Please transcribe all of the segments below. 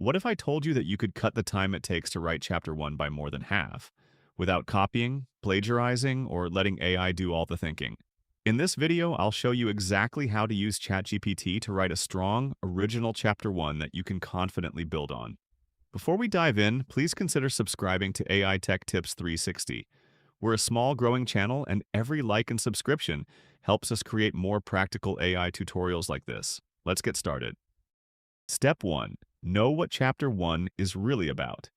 What if I told you that you could cut the time it takes to write Chapter 1 by more than half, without copying, plagiarizing, or letting AI do all the thinking? In this video, I'll show you exactly how to use ChatGPT to write a strong, original Chapter 1 that you can confidently build on. Before we dive in, please consider subscribing to AI Tech Tips 360. We're a small, growing channel, and every like and subscription helps us create more practical AI tutorials like this. Let's get started. Step 1. Know what Chapter 1 is really about.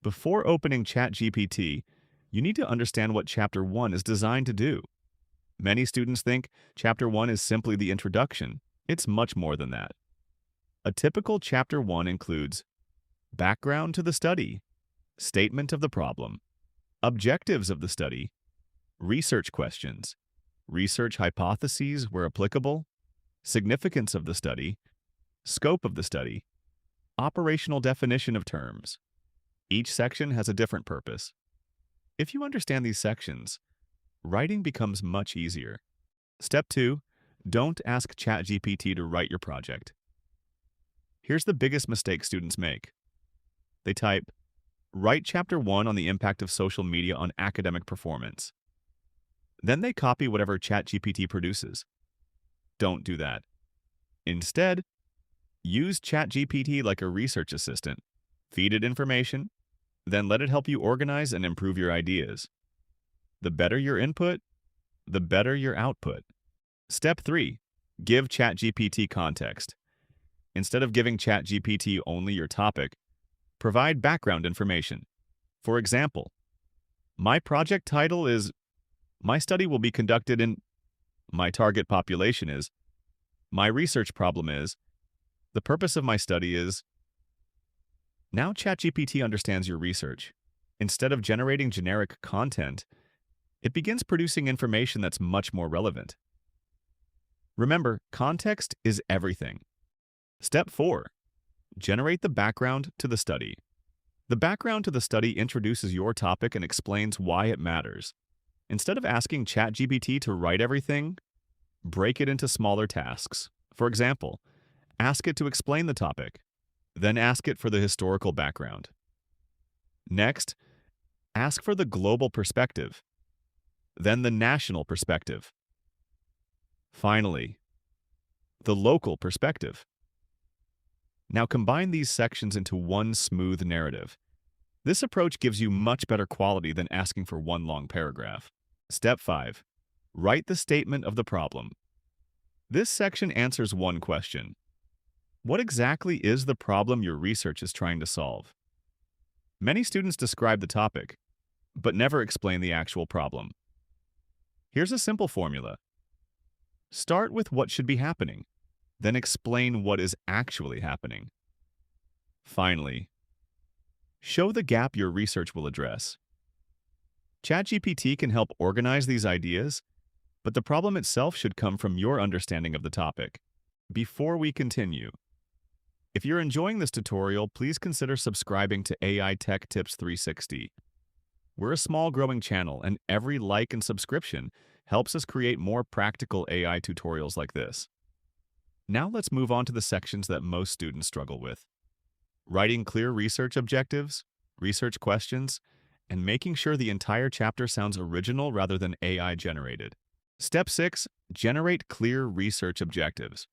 Before opening ChatGPT, you need to understand what Chapter 1 is designed to do. Many students think Chapter 1 is simply the introduction. It's much more than that. A typical Chapter 1 includes background to the study, statement of the problem, objectives of the study, research questions, research hypotheses where applicable, significance of the study, scope of the study, operational definition of terms. Each section has a different purpose. If you understand these sections, writing becomes much easier. Step 2. Don't ask ChatGPT to write your project. Here's the biggest mistake students make. They type, "Write Chapter 1 on the impact of social media on academic performance." Then they copy whatever ChatGPT produces. Don't do that. Instead, use ChatGPT like a research assistant. Feed it information, then let it help you organize and improve your ideas. The better your input, the better your output. Step 3. Give ChatGPT context. Instead of giving ChatGPT only your topic, provide background information. For example, my project title is, my study will be conducted in, my target population is, my research problem is, the purpose of my study is. Now ChatGPT understands your research. Instead of generating generic content, it begins producing information that's much more relevant. Remember, context is everything. Step 4. Generate the background to the study. The background to the study introduces your topic and explains why it matters. Instead of asking ChatGPT to write everything, break it into smaller tasks. For example, ask it to explain the topic, then ask it for the historical background. Next, ask for the global perspective, then the national perspective. Finally, the local perspective. Now combine these sections into one smooth narrative. This approach gives you much better quality than asking for one long paragraph. Step 5. Write the statement of the problem. This section answers one question. What exactly is the problem your research is trying to solve? Many students describe the topic, but never explain the actual problem. Here's a simple formula. Start with what should be happening, then explain what is actually happening. Finally, show the gap your research will address. ChatGPT can help organize these ideas, but the problem itself should come from your understanding of the topic. Before we continue, if you're enjoying this tutorial, please consider subscribing to AI Tech Tips 360. We're a small growing channel, and every like and subscription helps us create more practical AI tutorials like this. Now let's move on to the sections that most students struggle with. Writing clear research objectives, research questions, and making sure the entire chapter sounds original rather than AI generated. Step 6. Generate clear research objectives.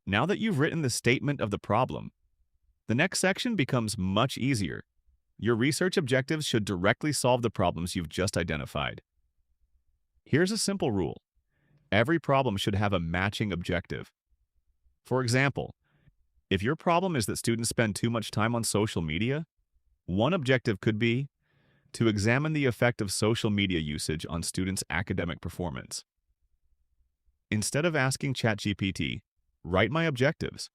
Now that you've written the statement of the problem, the next section becomes much easier. Your research objectives should directly solve the problems you've just identified. Here's a simple rule. Every problem should have a matching objective. For example, if your problem is that students spend too much time on social media, one objective could be to examine the effect of social media usage on students' academic performance. Instead of asking ChatGPT, write my objectives.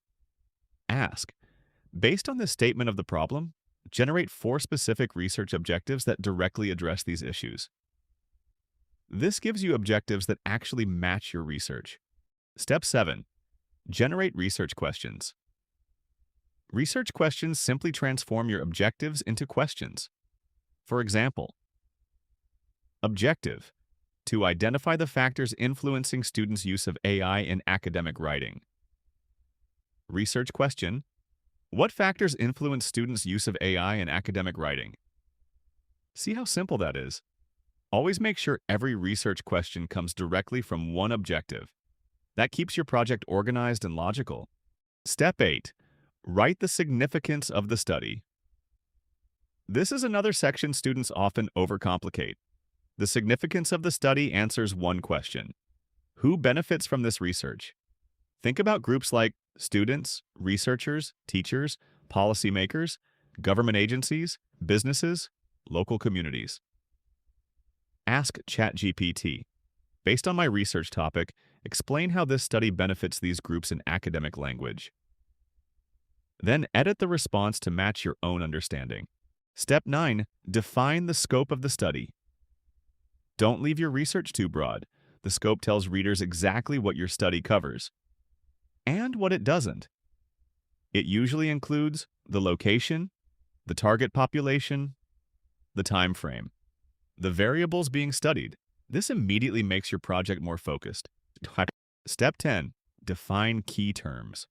Ask, based on this statement of the problem, generate 4 specific research objectives that directly address these issues. This gives you objectives that actually match your research. Step 7. Generate research questions. Research questions simply transform your objectives into questions. For example, objective: to identify the factors influencing students' use of AI in academic writing. Research question: What factors influence students' use of AI in academic writing? See how simple that is. Always make sure every research question comes directly from one objective. That keeps your project organized and logical. Step 8. Write the significance of the study. This is another section students often overcomplicate. The significance of the study answers one question. Who benefits from this research? Think about groups like students, researchers, teachers, policymakers, government agencies, businesses, local communities. Ask ChatGPT. Based on my research topic, explain how this study benefits these groups in academic language. Then edit the response to match your own understanding. Step 9. Define the scope of the study. Don't leave your research too broad. The scope tells readers exactly what your study covers and what it doesn't. It usually includes the location, the target population, the time frame, the variables being studied. This immediately makes your project more focused. Step 10. Define key terms.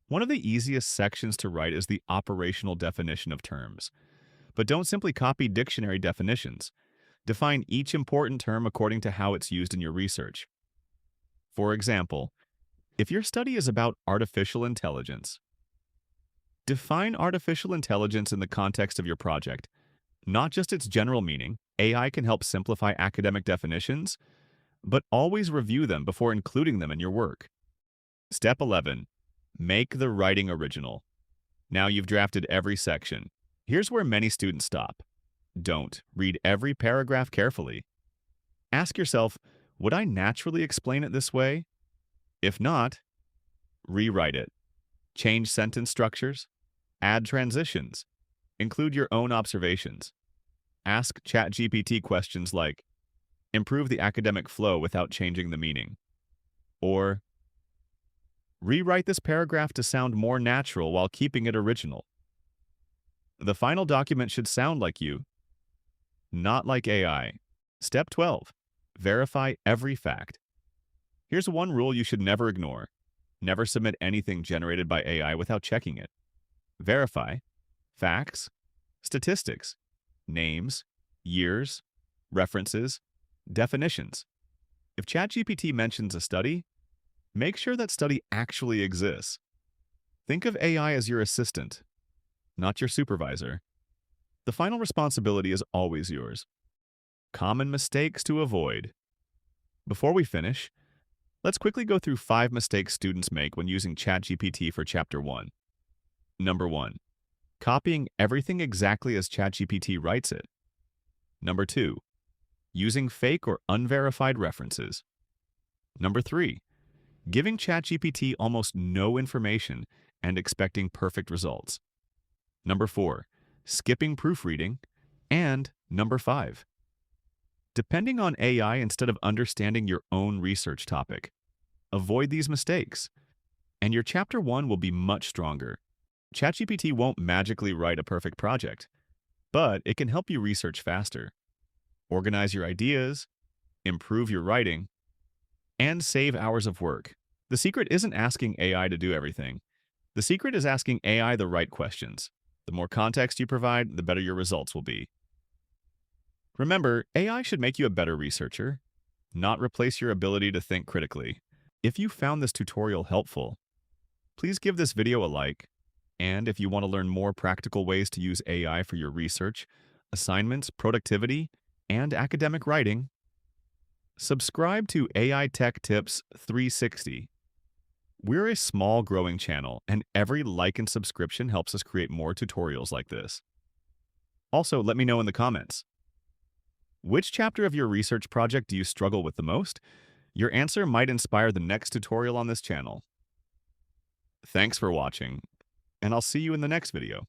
One of the easiest sections to write is the operational definition of terms. But don't simply copy dictionary definitions. Define each important term according to how it's used in your research. For example, if your study is about artificial intelligence, define artificial intelligence in the context of your project, not just its general meaning. AI can help simplify academic definitions, but always review them before including them in your work. Step 11. Make the writing original. Now you've drafted every section. Here's where many students stop. Don't read every paragraph carefully. Ask yourself, would I naturally explain it this way? If not, rewrite it. Change sentence structures. Add transitions. Include your own observations. Ask ChatGPT questions like, improve the academic flow without changing the meaning. Or, rewrite this paragraph to sound more natural while keeping it original. The final document should sound like you, not like AI. Step 12. Verify every fact. Here's one rule you should never ignore. Never submit anything generated by AI without checking it. Verify facts, statistics, names, years, references, definitions. If ChatGPT mentions a study, make sure that study actually exists. Think of AI as your assistant, not your supervisor. The final responsibility is always yours. Common mistakes to avoid. Before we finish, let's quickly go through 5 mistakes students make when using ChatGPT for Chapter 1. Number 1. Copying everything exactly as ChatGPT writes it. Number 2. Using fake or unverified references. Number 3. Giving ChatGPT almost no information and expecting perfect results. Number 4. Skipping proofreading. And number 5. Depending on AI instead of understanding your own research topic. Avoid these mistakes, and your Chapter 1 will be much stronger. ChatGPT won't magically write a perfect project, but it can help you research faster, organize your ideas, improve your writing, and save hours of work. The secret isn't asking AI to do everything. The secret is asking AI the right questions. The more context you provide, the better your results will be. Remember, AI should make you a better researcher, not replace your ability to think critically. If you found this tutorial helpful, please give this video a like. And if you want to learn more practical ways to use AI for your research, assignments, productivity, and academic writing, subscribe to AI Tech Tips 360. We're a small growing channel, and every like and subscription helps us create more tutorials like this. Also, let me know in the comments. Which chapter of your research project do you struggle with the most? Your answer might inspire the next tutorial on this channel. Thanks for watching, and I'll see you in the next video.